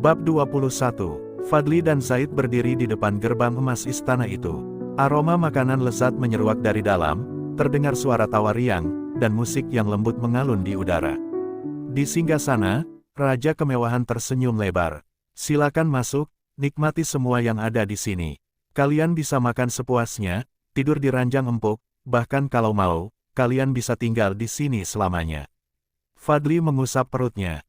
Bab 21. Fadli dan Zaid berdiri di depan gerbang emas istana itu. Aroma makanan lezat menyeruak dari dalam, terdengar suara tawa riang, dan musik yang lembut mengalun di udara. Di singgasana, Raja Kemewahan tersenyum lebar. Silakan masuk, nikmati semua yang ada di sini. Kalian bisa makan sepuasnya, tidur di ranjang empuk, bahkan kalau mau, kalian bisa tinggal di sini selamanya. Fadli mengusap perutnya.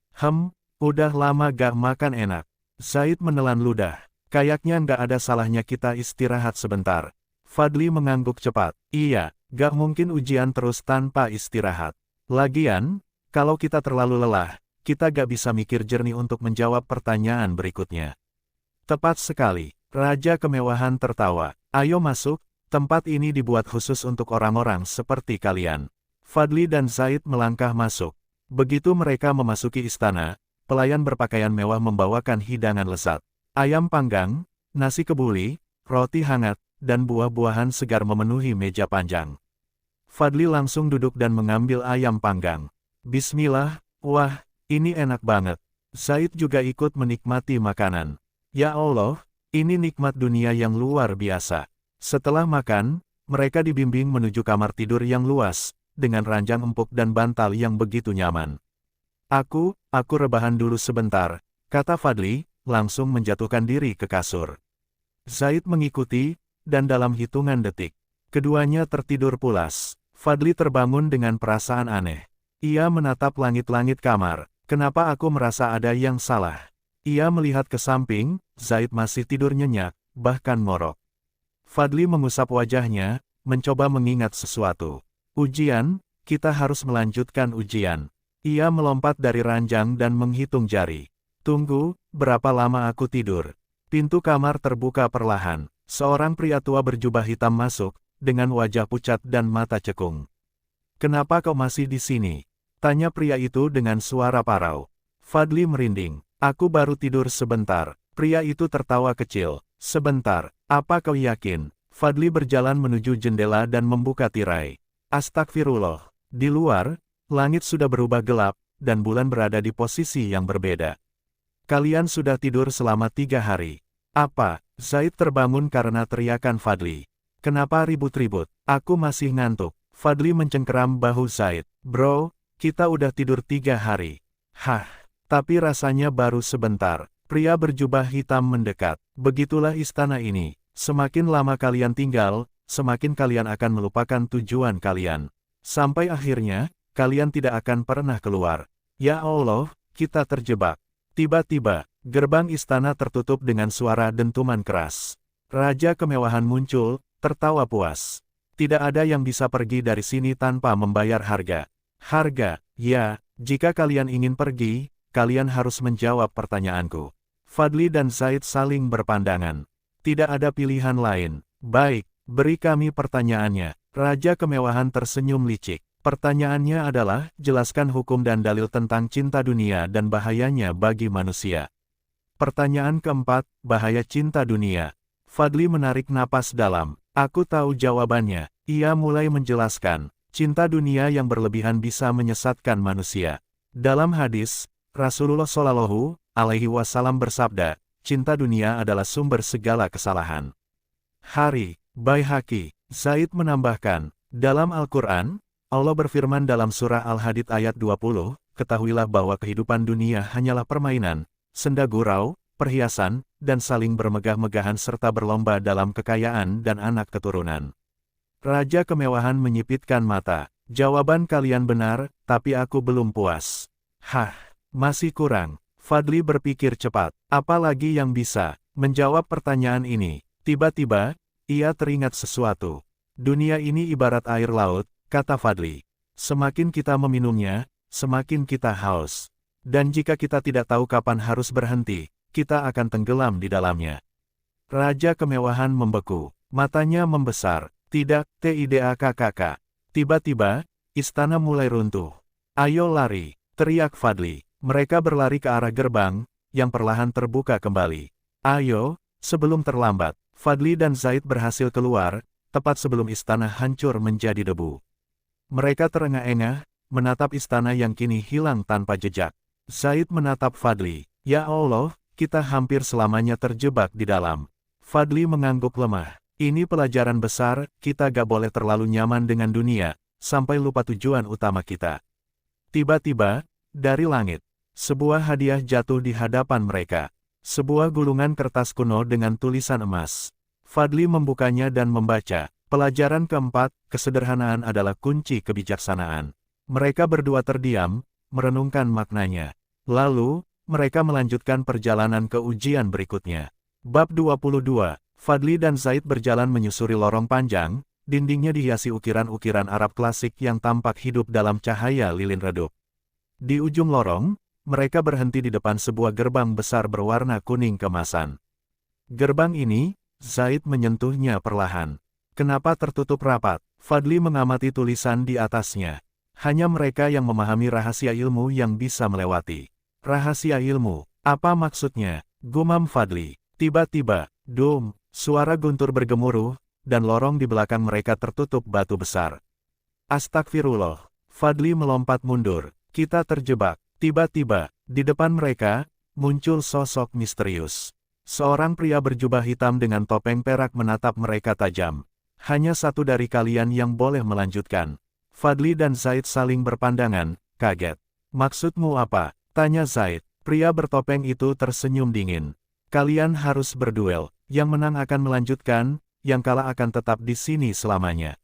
Udah lama gak makan enak. Zaid menelan ludah. Kayaknya nggak ada salahnya kita istirahat sebentar. Fadli mengangguk cepat. Iya, gak mungkin ujian terus tanpa istirahat. Lagian, kalau kita terlalu lelah, kita gak bisa mikir jernih untuk menjawab pertanyaan berikutnya. Tepat sekali, Raja Kemewahan tertawa. Ayo masuk, tempat ini dibuat khusus untuk orang-orang seperti kalian. Fadli dan Zaid melangkah masuk. Begitu mereka memasuki istana, pelayan berpakaian mewah membawakan hidangan lezat. Ayam panggang, nasi kebuli, roti hangat, dan buah-buahan segar memenuhi meja panjang. Fadli langsung duduk dan mengambil ayam panggang. Bismillah, wah, ini enak banget. Zaid juga ikut menikmati makanan. Ya Allah, ini nikmat dunia yang luar biasa. Setelah makan, mereka dibimbing menuju kamar tidur yang luas, dengan ranjang empuk dan bantal yang begitu nyaman. Aku rebahan dulu sebentar, kata Fadli, langsung menjatuhkan diri ke kasur. Zaid mengikuti, dan dalam hitungan detik, keduanya tertidur pulas. Fadli terbangun dengan perasaan aneh. Ia menatap langit-langit kamar. Kenapa aku merasa ada yang salah? Ia melihat ke samping, Zaid masih tidur nyenyak, bahkan ngorok. Fadli mengusap wajahnya, mencoba mengingat sesuatu. Ujian, kita harus melanjutkan ujian. Ia melompat dari ranjang dan menghitung jari. Tunggu, berapa lama aku tidur? Pintu kamar terbuka perlahan. Seorang pria tua berjubah hitam masuk, dengan wajah pucat dan mata cekung. Kenapa kau masih di sini? Tanya pria itu dengan suara parau. Fadli merinding. Aku baru tidur sebentar. Pria itu tertawa kecil. Sebentar, apa kau yakin? Fadli berjalan menuju jendela dan membuka tirai. Astagfirullah. Di luar, langit sudah berubah gelap, dan bulan berada di posisi yang berbeda. Kalian sudah tidur selama 3 hari. Apa? Zaid terbangun karena teriakan Fadli. Kenapa ribut-ribut? Aku masih ngantuk. Fadli mencengkeram bahu Zaid. Bro, kita udah tidur 3 hari. Hah, tapi rasanya baru sebentar. Pria berjubah hitam mendekat. Begitulah istana ini. Semakin lama kalian tinggal, semakin kalian akan melupakan tujuan kalian. Sampai akhirnya, kalian tidak akan pernah keluar. Ya Allah, kita terjebak. Tiba-tiba, gerbang istana tertutup dengan suara dentuman keras. Raja Kemewahan muncul, tertawa puas. Tidak ada yang bisa pergi dari sini tanpa membayar harga. Harga, ya, jika kalian ingin pergi, kalian harus menjawab pertanyaanku. Fadli dan Zaid saling berpandangan. Tidak ada pilihan lain. Baik, beri kami pertanyaannya. Raja Kemewahan tersenyum licik. Pertanyaannya adalah, jelaskan hukum dan dalil tentang cinta dunia dan bahayanya bagi manusia. Pertanyaan keempat, bahaya cinta dunia. Fadli menarik napas dalam. Aku tahu jawabannya. Ia mulai menjelaskan, cinta dunia yang berlebihan bisa menyesatkan manusia. Dalam hadis, Rasulullah Shallallahu Alaihi Wasallam bersabda, cinta dunia adalah sumber segala kesalahan. Baihaqi, Zaid menambahkan, dalam Al-Quran, Allah berfirman dalam surah Al-Hadid ayat 20, ketahuilah bahwa kehidupan dunia hanyalah permainan, senda gurau, perhiasan, dan saling bermegah-megahan serta berlomba dalam kekayaan dan anak keturunan. Raja Kemewahan menyipitkan mata. Jawaban kalian benar, tapi aku belum puas. Masih kurang. Fadli berpikir cepat. Apalagi yang bisa menjawab pertanyaan ini? Tiba-tiba, ia teringat sesuatu. Dunia ini ibarat air laut, kata Fadli. Semakin kita meminumnya, semakin kita haus. Dan jika kita tidak tahu kapan harus berhenti, kita akan tenggelam di dalamnya. Raja Kemewahan membeku. Matanya membesar. Tidak, TIDAKKK. Tiba-tiba, istana mulai runtuh. Ayo lari, teriak Fadli. Mereka berlari ke arah gerbang, yang perlahan terbuka kembali. Ayo, sebelum terlambat. Fadli dan Zaid berhasil keluar, tepat sebelum istana hancur menjadi debu. Mereka terengah-engah, menatap istana yang kini hilang tanpa jejak. Zaid menatap Fadli. Ya Allah, kita hampir selamanya terjebak di dalam. Fadli mengangguk lemah. Ini pelajaran besar, kita gak boleh terlalu nyaman dengan dunia, sampai lupa tujuan utama kita. Tiba-tiba, dari langit, sebuah hadiah jatuh di hadapan mereka. Sebuah gulungan kertas kuno dengan tulisan emas. Fadli membukanya dan membaca. Pelajaran keempat, kesederhanaan adalah kunci kebijaksanaan. Mereka berdua terdiam, merenungkan maknanya. Lalu, mereka melanjutkan perjalanan ke ujian berikutnya. Bab 22, Fadli dan Zaid berjalan menyusuri lorong panjang, dindingnya dihiasi ukiran-ukiran Arab klasik yang tampak hidup dalam cahaya lilin redup. Di ujung lorong, mereka berhenti di depan sebuah gerbang besar berwarna kuning kemasan. Gerbang ini, Zaid menyentuhnya perlahan. Kenapa tertutup rapat? Fadli mengamati tulisan di atasnya. Hanya mereka yang memahami rahasia ilmu yang bisa melewati. Rahasia ilmu, apa maksudnya? Gumam Fadli. Tiba-tiba, dum, suara guntur bergemuruh, dan lorong di belakang mereka tertutup batu besar. Astagfirullah. Fadli melompat mundur. Kita terjebak. Tiba-tiba, di depan mereka, muncul sosok misterius. Seorang pria berjubah hitam dengan topeng perak menatap mereka tajam. Hanya satu dari kalian yang boleh melanjutkan. Fadli dan Zaid saling berpandangan, kaget. Maksudmu apa? Tanya Zaid. Pria bertopeng itu tersenyum dingin. Kalian harus berduel. Yang menang akan melanjutkan, yang kalah akan tetap di sini selamanya.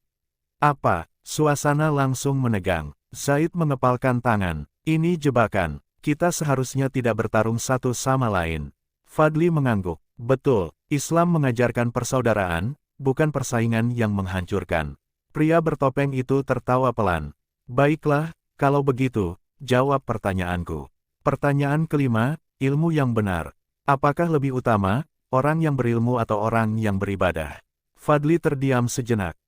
Apa? Suasana langsung menegang. Zaid mengepalkan tangan. Ini jebakan. Kita seharusnya tidak bertarung satu sama lain. Fadli mengangguk. Betul, Islam mengajarkan persaudaraan, bukan persaingan yang menghancurkan. Pria bertopeng itu tertawa pelan. Baiklah, kalau begitu, jawab pertanyaanku. Pertanyaan kelima, ilmu yang benar. Apakah lebih utama, orang yang berilmu atau orang yang beribadah? Fadli terdiam sejenak.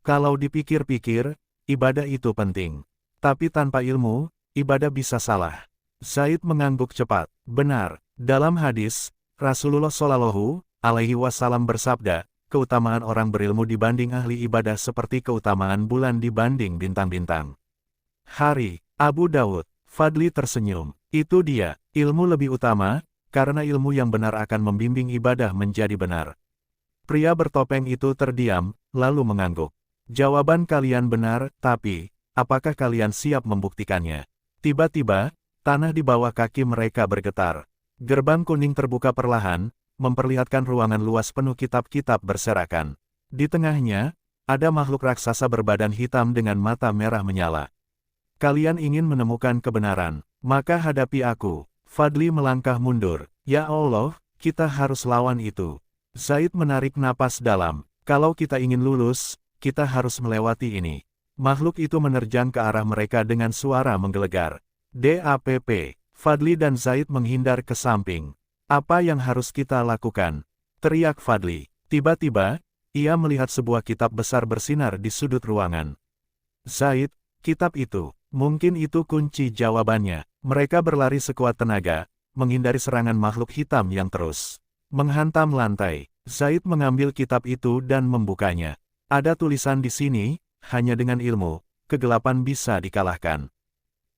Kalau dipikir-pikir, ibadah itu penting. Tapi tanpa ilmu, ibadah bisa salah. Zaid mengangguk cepat. Benar, dalam hadis, Rasulullah Shallallahu Alaihi Wasallam bersabda, keutamaan orang berilmu dibanding ahli ibadah seperti keutamaan bulan dibanding bintang-bintang. Hari, Abu Daud. Fadli tersenyum. Itu dia, ilmu lebih utama, karena ilmu yang benar akan membimbing ibadah menjadi benar. Pria bertopeng itu terdiam, lalu mengangguk. Jawaban kalian benar, tapi, apakah kalian siap membuktikannya? Tiba-tiba, tanah di bawah kaki mereka bergetar. Gerbang kuning terbuka perlahan, memperlihatkan ruangan luas penuh kitab-kitab berserakan. Di tengahnya, ada makhluk raksasa berbadan hitam dengan mata merah menyala. Kalian ingin menemukan kebenaran, maka hadapi aku. Fadli melangkah mundur. Ya Allah, kita harus lawan itu. Zaid menarik napas dalam. Kalau kita ingin lulus, kita harus melewati ini. Makhluk itu menerjang ke arah mereka dengan suara menggelegar. DAPP. Fadli dan Zaid menghindar ke samping. Apa yang harus kita lakukan? Teriak Fadli. Tiba-tiba, ia melihat sebuah kitab besar bersinar di sudut ruangan. Zaid, kitab itu. Mungkin itu kunci jawabannya. Mereka berlari sekuat tenaga, menghindari serangan makhluk hitam yang terus menghantam lantai. Zaid mengambil kitab itu dan membukanya. Ada tulisan di sini, hanya dengan ilmu, kegelapan bisa dikalahkan.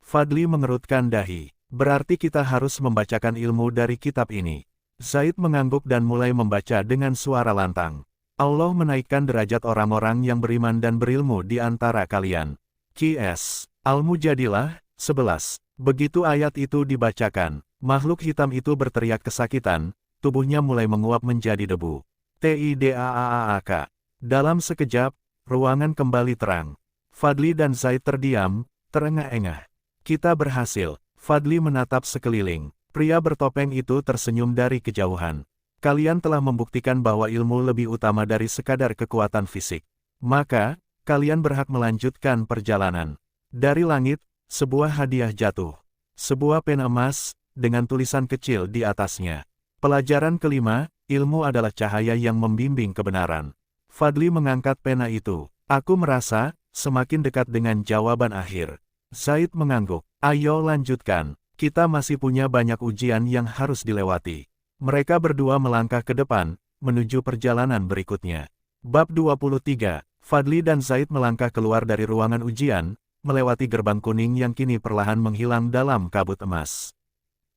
Fadli mengerutkan dahi. Berarti kita harus membacakan ilmu dari kitab ini. Zaid mengangguk dan mulai membaca dengan suara lantang. Allah menaikkan derajat orang-orang yang beriman dan berilmu di antara kalian. Qs. Al-Mujadilah, 11. Begitu ayat itu dibacakan, makhluk hitam itu berteriak kesakitan, tubuhnya mulai menguap menjadi debu. Tidaaak. Dalam sekejap, ruangan kembali terang. Fadli dan Zaid terdiam, terengah-engah. Kita berhasil. Fadli menatap sekeliling. Pria bertopeng itu tersenyum dari kejauhan. Kalian telah membuktikan bahwa ilmu lebih utama dari sekadar kekuatan fisik. Maka, kalian berhak melanjutkan perjalanan. Dari langit, sebuah hadiah jatuh. Sebuah pena emas, dengan tulisan kecil di atasnya. Pelajaran kelima, ilmu adalah cahaya yang membimbing kebenaran. Fadli mengangkat pena itu. Aku merasa, semakin dekat dengan jawaban akhir. Zaid mengangguk. Ayo lanjutkan. Kita masih punya banyak ujian yang harus dilewati. Mereka berdua melangkah ke depan, menuju perjalanan berikutnya. Bab 23, Fadli dan Zaid melangkah keluar dari ruangan ujian, melewati gerbang kuning yang kini perlahan menghilang dalam kabut emas.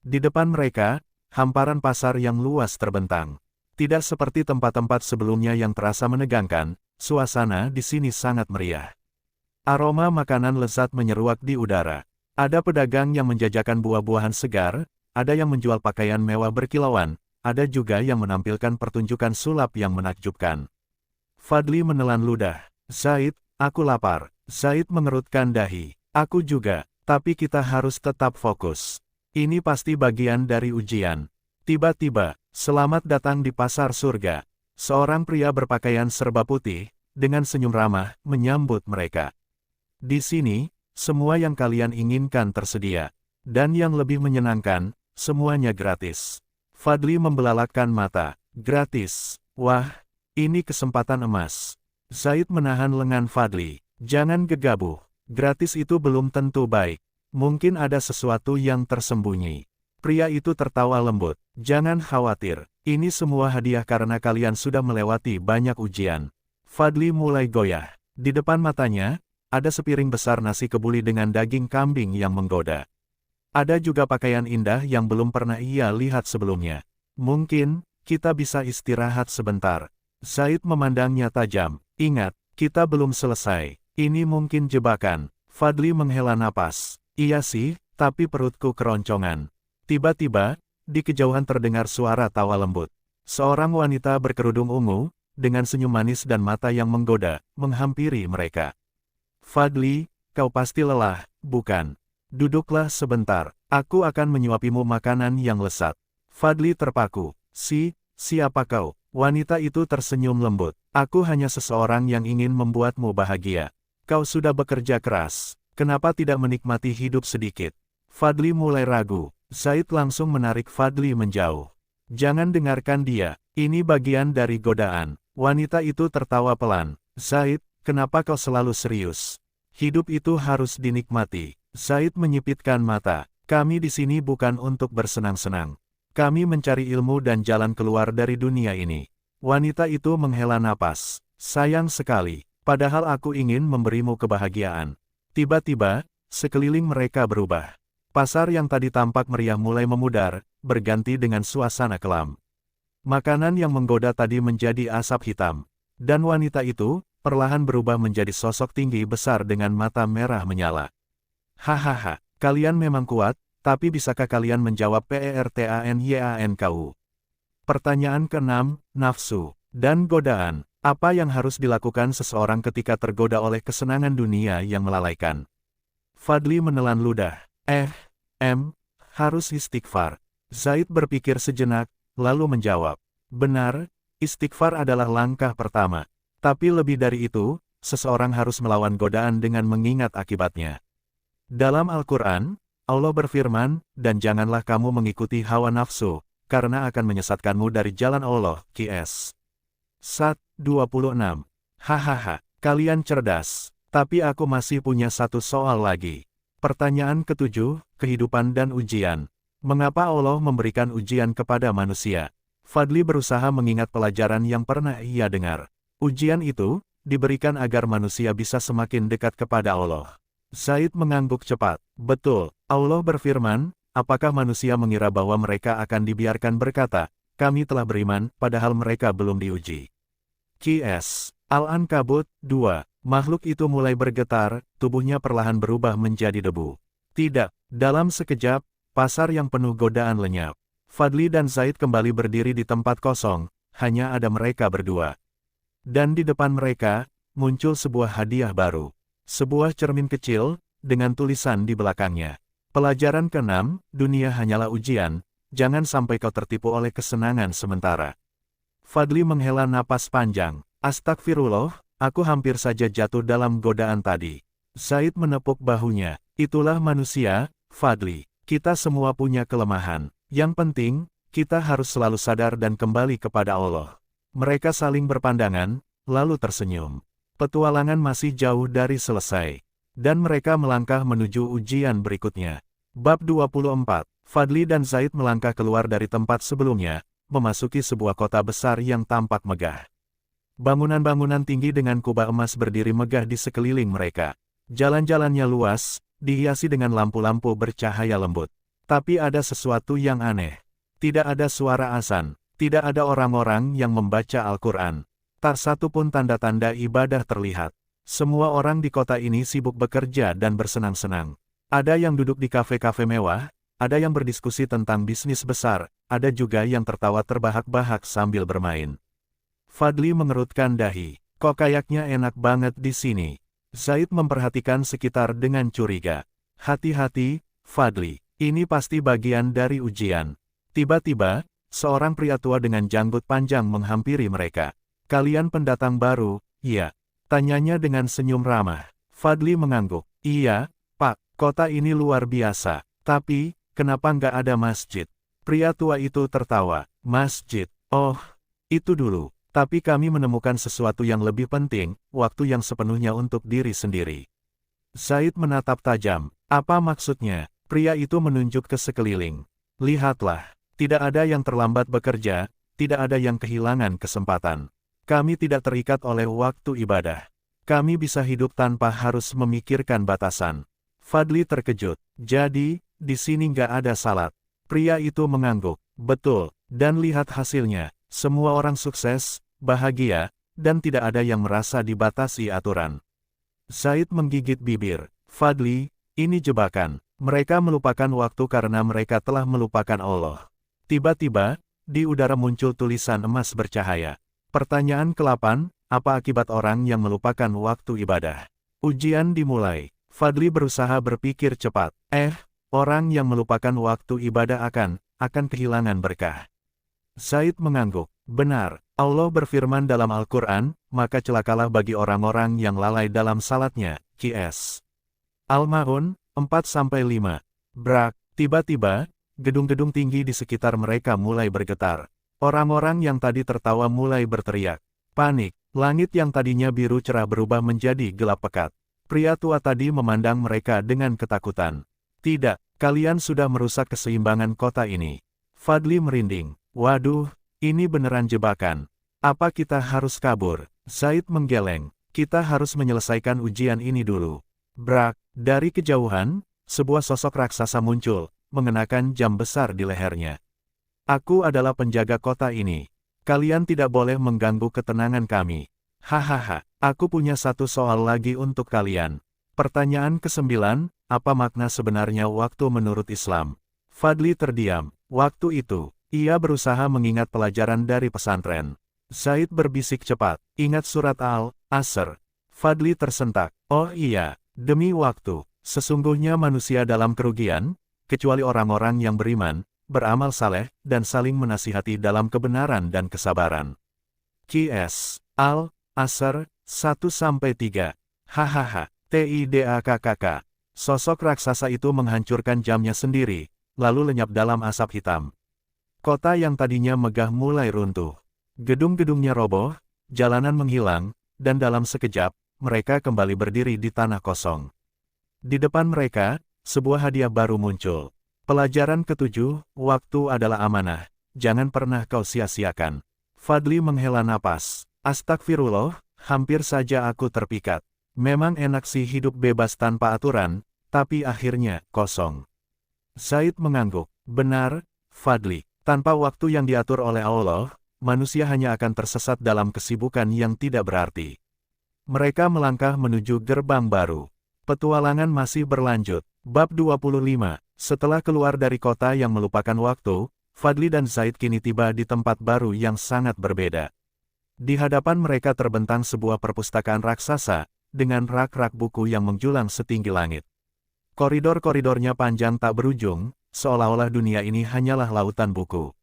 Di depan mereka, hamparan pasar yang luas terbentang. Tidak seperti tempat-tempat sebelumnya yang terasa menegangkan, suasana di sini sangat meriah. Aroma makanan lezat menyeruak di udara. Ada pedagang yang menjajakan buah-buahan segar, ada yang menjual pakaian mewah berkilauan, ada juga yang menampilkan pertunjukan sulap yang menakjubkan. Fadli menelan ludah. Zaid, aku lapar. Zaid mengerutkan dahi. Aku juga, tapi kita harus tetap fokus. Ini pasti bagian dari ujian. Tiba-tiba, selamat datang di pasar surga. Seorang pria berpakaian serba putih, dengan senyum ramah, menyambut mereka. Di sini, semua yang kalian inginkan tersedia. Dan yang lebih menyenangkan, semuanya gratis. Fadli membelalakkan mata. Gratis. Wah, ini kesempatan emas. Zaid menahan lengan Fadli. Jangan gegabah. Gratis itu belum tentu baik. Mungkin ada sesuatu yang tersembunyi. Pria itu tertawa lembut. Jangan khawatir. Ini semua hadiah karena kalian sudah melewati banyak ujian. Fadli mulai goyah. Di depan matanya, ada sepiring besar nasi kebuli dengan daging kambing yang menggoda. Ada juga pakaian indah yang belum pernah ia lihat sebelumnya. Mungkin, kita bisa istirahat sebentar. Zaid memandangnya tajam. Ingat, kita belum selesai. Ini mungkin jebakan. Fadli menghela napas. Iya sih, tapi perutku keroncongan. Tiba-tiba, di kejauhan terdengar suara tawa lembut. Seorang wanita berkerudung ungu, dengan senyum manis dan mata yang menggoda, menghampiri mereka. Fadli, kau pasti lelah, bukan? Duduklah sebentar, aku akan menyuapimu makanan yang lezat. Fadli terpaku. Siapa kau? Wanita itu tersenyum lembut. Aku hanya seseorang yang ingin membuatmu bahagia. Kau sudah bekerja keras, kenapa tidak menikmati hidup sedikit? Fadli mulai ragu. Zaid langsung menarik Fadli menjauh. Jangan dengarkan dia, ini bagian dari godaan. Wanita itu tertawa pelan. Zaid, kenapa kau selalu serius? Hidup itu harus dinikmati. Zaid menyipitkan mata. Kami di sini bukan untuk bersenang-senang. Kami mencari ilmu dan jalan keluar dari dunia ini. Wanita itu menghela napas. Sayang sekali, padahal aku ingin memberimu kebahagiaan. Tiba-tiba, sekeliling mereka berubah. Pasar yang tadi tampak meriah mulai memudar, berganti dengan suasana kelam. Makanan yang menggoda tadi menjadi asap hitam. Dan wanita itu, perlahan berubah menjadi sosok tinggi besar dengan mata merah menyala. Hahaha, kalian memang kuat, tapi bisakah kalian menjawab pertanyaanku? Pertanyaan ke-6, nafsu dan godaan. Apa yang harus dilakukan seseorang ketika tergoda oleh kesenangan dunia yang melalaikan? Fadli menelan ludah. Harus istighfar. Zaid berpikir sejenak, lalu menjawab. Benar, istighfar adalah langkah pertama. Tapi lebih dari itu, seseorang harus melawan godaan dengan mengingat akibatnya. Dalam Al-Quran, Allah berfirman, dan janganlah kamu mengikuti hawa nafsu, karena akan menyesatkanmu dari jalan Allah. Qs. 1:26. Hahaha, kalian cerdas, tapi aku masih punya satu soal lagi. Pertanyaan ke-7, kehidupan dan ujian. Mengapa Allah memberikan ujian kepada manusia? Fadli berusaha mengingat pelajaran yang pernah ia dengar. Ujian itu, diberikan agar manusia bisa semakin dekat kepada Allah. Zaid mengangguk cepat. Betul, Allah berfirman, apakah manusia mengira bahwa mereka akan dibiarkan berkata, kami telah beriman, padahal mereka belum diuji. Qs. Al-Ankabut 2. Makhluk itu mulai bergetar, tubuhnya perlahan berubah menjadi debu. Tidak, dalam sekejap, pasar yang penuh godaan lenyap. Fadli dan Zaid kembali berdiri di tempat kosong, hanya ada mereka berdua. Dan di depan mereka, muncul sebuah hadiah baru. Sebuah cermin kecil, dengan tulisan di belakangnya. Pelajaran ke-6, dunia hanyalah ujian, jangan sampai kau tertipu oleh kesenangan sementara. Fadli menghela napas panjang. Astagfirullah, aku hampir saja jatuh dalam godaan tadi. Zaid menepuk bahunya. Itulah manusia, Fadli. Kita semua punya kelemahan. Yang penting, kita harus selalu sadar dan kembali kepada Allah. Mereka saling berpandangan, lalu tersenyum. Petualangan masih jauh dari selesai. Dan mereka melangkah menuju ujian berikutnya. Bab 24. Fadli dan Zaid melangkah keluar dari tempat sebelumnya, memasuki sebuah kota besar yang tampak megah. Bangunan-bangunan tinggi dengan kubah emas berdiri megah di sekeliling mereka. Jalan-jalannya luas, dihiasi dengan lampu-lampu bercahaya lembut. Tapi ada sesuatu yang aneh. Tidak ada suara azan, tidak ada orang-orang yang membaca Al-Quran. Tak satu pun tanda-tanda ibadah terlihat. Semua orang di kota ini sibuk bekerja dan bersenang-senang. Ada yang duduk di kafe-kafe mewah, ada yang berdiskusi tentang bisnis besar, ada juga yang tertawa terbahak-bahak sambil bermain. Fadli mengerutkan dahi. Kok kayaknya enak banget di sini. Zaid memperhatikan sekitar dengan curiga. Hati-hati, Fadli. Ini pasti bagian dari ujian. Tiba-tiba, seorang pria tua dengan janggut panjang menghampiri mereka. Kalian pendatang baru, iya? Tanyanya dengan senyum ramah. Fadli mengangguk. Iya, Pak, kota ini luar biasa. Tapi, kenapa nggak ada masjid? Pria tua itu tertawa. Masjid? Oh, itu dulu. Tapi kami menemukan sesuatu yang lebih penting, waktu yang sepenuhnya untuk diri sendiri. Zaid menatap tajam. Apa maksudnya? Pria itu menunjuk ke sekeliling. Lihatlah, tidak ada yang terlambat bekerja, tidak ada yang kehilangan kesempatan. Kami tidak terikat oleh waktu ibadah. Kami bisa hidup tanpa harus memikirkan batasan. Fadli terkejut. Jadi, di sini nggak ada salat. Pria itu mengangguk. Betul, dan lihat hasilnya. Semua orang sukses, bahagia, dan tidak ada yang merasa dibatasi aturan. Zaid menggigit bibir. Fadli, ini jebakan. Mereka melupakan waktu karena mereka telah melupakan Allah. Tiba-tiba, di udara muncul tulisan emas bercahaya. Pertanyaan ke-8, apa akibat orang yang melupakan waktu ibadah? Ujian dimulai. Fadli berusaha berpikir cepat. Orang yang melupakan waktu ibadah akan kehilangan berkah. Zaid mengangguk. Benar, Allah berfirman dalam Al-Quran, maka celakalah bagi orang-orang yang lalai dalam salatnya. Qs. Al-Ma'un, 4-5. Brak, tiba-tiba, gedung-gedung tinggi di sekitar mereka mulai bergetar. Orang-orang yang tadi tertawa mulai berteriak. Panik, langit yang tadinya biru cerah berubah menjadi gelap pekat. Pria tua tadi memandang mereka dengan ketakutan. Tidak, kalian sudah merusak keseimbangan kota ini. Fadli merinding. Waduh, ini beneran jebakan. Apa kita harus kabur? Zaid menggeleng. Kita harus menyelesaikan ujian ini dulu. Brak, dari kejauhan, sebuah sosok raksasa muncul, mengenakan jam besar di lehernya. Aku adalah penjaga kota ini. Kalian tidak boleh mengganggu ketenangan kami. Hahaha, aku punya satu soal lagi untuk kalian. Pertanyaan ke-9, apa makna sebenarnya waktu menurut Islam? Fadli terdiam. Waktu itu, ia berusaha mengingat pelajaran dari pesantren. Zaid berbisik cepat. Ingat surat Al-Asr. Fadli tersentak. Oh iya, demi waktu. Sesungguhnya manusia dalam kerugian, kecuali orang-orang yang beriman, beramal saleh, dan saling menasihati dalam kebenaran dan kesabaran. Qs. Al-Asr, 1-3. Hahaha, TIDAKKK. Sosok raksasa itu menghancurkan jamnya sendiri, lalu lenyap dalam asap hitam. Kota yang tadinya megah mulai runtuh. Gedung-gedungnya roboh, jalanan menghilang, dan dalam sekejap, mereka kembali berdiri di tanah kosong. Di depan mereka, sebuah hadiah baru muncul. Pelajaran ke-7, waktu adalah amanah, jangan pernah kau sia-siakan. Fadli menghela napas. Astagfirullah, hampir saja aku terpikat. Memang enak sih hidup bebas tanpa aturan, tapi akhirnya, kosong. Zaid mengangguk. Benar, Fadli. Tanpa waktu yang diatur oleh Allah, manusia hanya akan tersesat dalam kesibukan yang tidak berarti. Mereka melangkah menuju gerbang baru. Petualangan masih berlanjut. Bab 25. Setelah keluar dari kota yang melupakan waktu, Fadli dan Zaid kini tiba di tempat baru yang sangat berbeda. Di hadapan mereka terbentang sebuah perpustakaan raksasa, dengan rak-rak buku yang menjulang setinggi langit. Koridor-koridornya panjang tak berujung, seolah-olah dunia ini hanyalah lautan buku.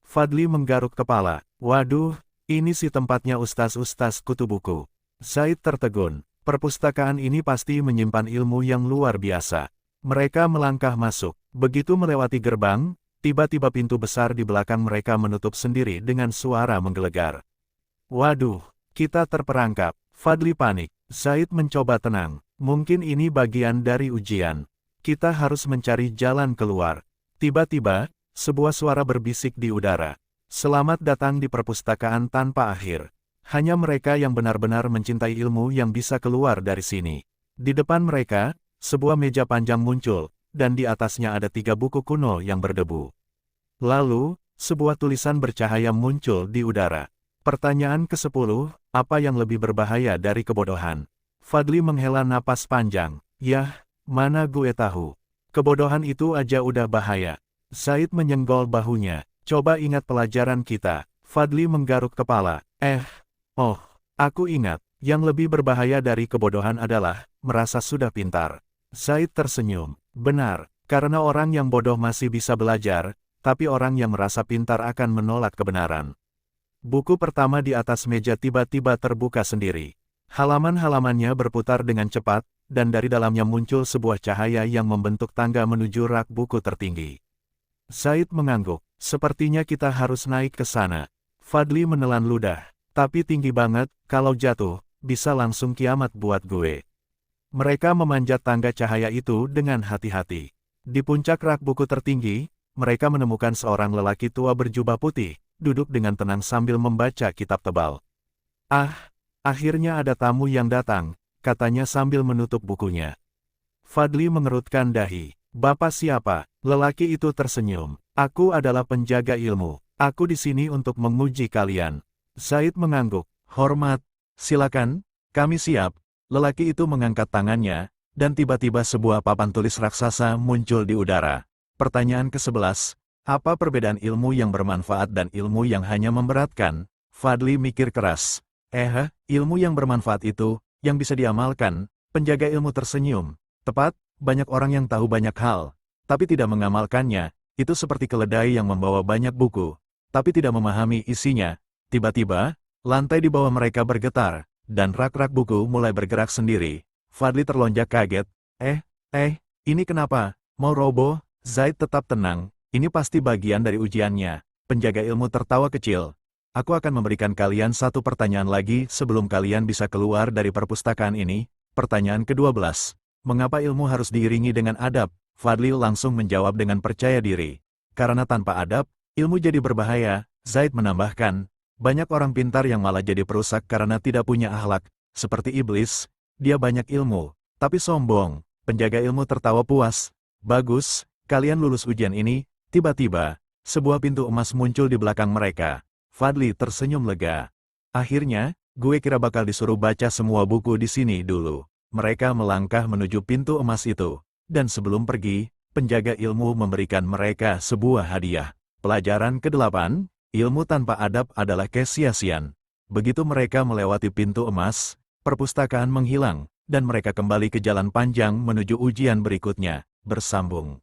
Fadli menggaruk kepala. Waduh, ini sih tempatnya ustaz-ustaz kutu buku. Zaid tertegun. Perpustakaan ini pasti menyimpan ilmu yang luar biasa. Mereka melangkah masuk. Begitu melewati gerbang, tiba-tiba pintu besar di belakang mereka menutup sendiri dengan suara menggelegar. Waduh, kita terperangkap. Fadli panik. Zaid mencoba tenang. Mungkin ini bagian dari ujian. Kita harus mencari jalan keluar. Tiba-tiba, sebuah suara berbisik di udara. Selamat datang di perpustakaan tanpa akhir. Hanya mereka yang benar-benar mencintai ilmu yang bisa keluar dari sini. Di depan mereka, sebuah meja panjang muncul, dan di atasnya ada 3 buku kuno yang berdebu. Lalu, sebuah tulisan bercahaya muncul di udara. Pertanyaan ke-10, apa yang lebih berbahaya dari kebodohan? Fadli menghela napas panjang. Yah, mana gue tahu. Kebodohan itu aja udah bahaya. Zaid menyenggol bahunya. Coba ingat pelajaran kita. Fadli menggaruk kepala. Oh, aku ingat. Yang lebih berbahaya dari kebodohan adalah merasa sudah pintar. Zaid tersenyum. Benar, karena orang yang bodoh masih bisa belajar, tapi orang yang merasa pintar akan menolak kebenaran. Buku pertama di atas meja tiba-tiba terbuka sendiri. Halaman-halamannya berputar dengan cepat, dan dari dalamnya muncul sebuah cahaya yang membentuk tangga menuju rak buku tertinggi. Zaid mengangguk. Sepertinya kita harus naik ke sana. Fadli menelan ludah. Tapi tinggi banget, kalau jatuh, bisa langsung kiamat buat gue. Mereka memanjat tangga cahaya itu dengan hati-hati. Di puncak rak buku tertinggi, mereka menemukan seorang lelaki tua berjubah putih, duduk dengan tenang sambil membaca kitab tebal. Akhirnya ada tamu yang datang, katanya sambil menutup bukunya. Fadli mengerutkan dahi. Bapak siapa? Lelaki itu tersenyum. Aku adalah penjaga ilmu. Aku di sini untuk menguji kalian. Zaid mengangguk. Hormat. Silakan, kami siap. Lelaki itu mengangkat tangannya, dan tiba-tiba sebuah papan tulis raksasa muncul di udara. Pertanyaan ke-11, apa perbedaan ilmu yang bermanfaat dan ilmu yang hanya memberatkan? Fadli mikir keras. Ilmu yang bermanfaat itu, yang bisa diamalkan. Penjaga ilmu tersenyum. Tepat, banyak orang yang tahu banyak hal, tapi tidak mengamalkannya. Itu seperti keledai yang membawa banyak buku, tapi tidak memahami isinya. Tiba-tiba, lantai di bawah mereka bergetar, dan rak-rak buku mulai bergerak sendiri. Fadli terlonjak kaget. Ini kenapa? Mau roboh? Zaid tetap tenang. Ini pasti bagian dari ujiannya. Penjaga ilmu tertawa kecil. Aku akan memberikan kalian satu pertanyaan lagi sebelum kalian bisa keluar dari perpustakaan ini. Pertanyaan ke-12. Mengapa ilmu harus diiringi dengan adab? Fadli langsung menjawab dengan percaya diri. Karena tanpa adab, ilmu jadi berbahaya. Zaid menambahkan, banyak orang pintar yang malah jadi perusak karena tidak punya akhlak. Seperti iblis, dia banyak ilmu, tapi sombong. Penjaga ilmu tertawa puas. Bagus, kalian lulus ujian ini. Tiba-tiba, sebuah pintu emas muncul di belakang mereka. Fadli tersenyum lega. Akhirnya, gue kira bakal disuruh baca semua buku di sini dulu. Mereka melangkah menuju pintu emas itu. Dan sebelum pergi, penjaga ilmu memberikan mereka sebuah hadiah. Pelajaran ke-8, ilmu tanpa adab adalah kesia-siaan. Begitu mereka melewati pintu emas, perpustakaan menghilang, dan mereka kembali ke jalan panjang menuju ujian berikutnya, bersambung.